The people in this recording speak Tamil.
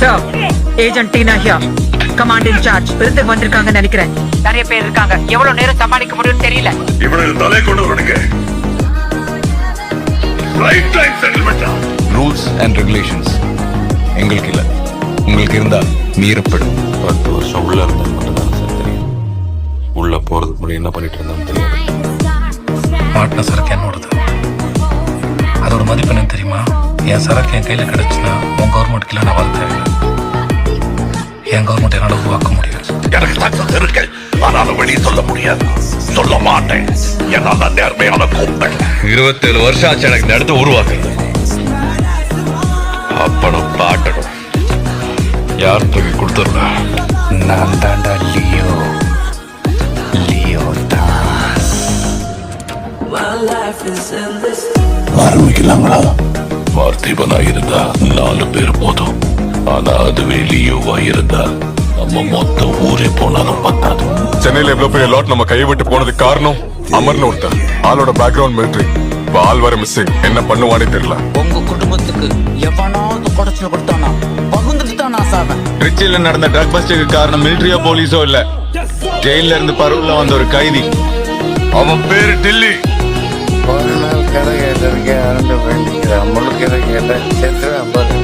Sir, agent Tina here. Command in charge. விருந்துக்கு வந்திருக்காங்கன்னு நினைக்கிறேன். நிறைய பேர் இருக்காங்க. எவ்வளவு நேரம் சமாளிக்க முடியும்னு தெரியல. இவனுக்கு தலை கொண்டு வரணுங்க. ரைட் டைம் செட்டில்மெண்டா. ரூல்ஸ் அண்ட் ரெகுலேஷன்ஸ் எங்களுக்கு இல்ல, உங்களுக்கு இருந்தா மீறப்படும். 10 வருஷம் உள்ள இருந்தா மட்டும்தான் சார் தெரியும். உள்ள போறதுக்கு முன்னாடி என்ன பண்ணிட்டு இருந்தான்னு தெரியாது. மாட்டின சரக்கு என்னோடது. அதோட மதிப்பு என்ன தெரியுமா? என் சரக்கு என் கையில கிடைச்சுன்னா உன் கவர்மெண்ட்டுக்கு இல்லை நான் வாழ தேவையில்லை. என் கவர்மெண்ட் என்னால உருவாக்க முடியாது. எனக்கு தகுந்த இருக்கு, ஆனால் வெளியே சொல்ல முடியாது. சொல்ல மாட்டேன். என்னால நேர்மையான கூப்பிட்டேன். 27 வருஷம் ஆச்சு எனக்கு இந்த இடத்த உருவாக்குறது. அப்பனும் பாட்டனும் யார் தூக்கி கொடுத்துருந்தா? நான் தாண்டா லியோ. லியோ தாஸ். ஆரம்பிக்கலாங்களா? பார்த்திபனா இருந்தா 4 பேர் போதும். ஆனா அதுவே லியோவா இருந்தா நம்ம மொத்த ஊரே போனாலும் பத்தாது. சென்னையில எவ்வளவு பெரிய லாட் நம்ம கையை விட்டு போனதுக்கு காரணம் அமர்னு ஒருத்தர். ஆளோட பேக்ரவுண்ட் மிலிட்டரி. ஆள் வர மிஸ்ஸிங். என்ன பண்ணுவானே தெரியல. உங்க குடும்பத்துக்கு எவனாவது குடைச்சல் கொடுத்தானா பகுந்துட்டு தான் நான் சாவேன். திருச்சியில நடந்த ட்ரக் பஸ்டுக்கு காரணம் மிலிட்டரியோ போலீஸோ இல்ல, ஜெயில இருந்து பருவல வந்த ஒரு கைதி. அவன் பேரு டில்லி. ஒரு நாள் கதை கேட்டிருக்கேன், வேண்டிக்கிறேன். முழு கதை கேட்டேன், செத்துவேன் பாரு.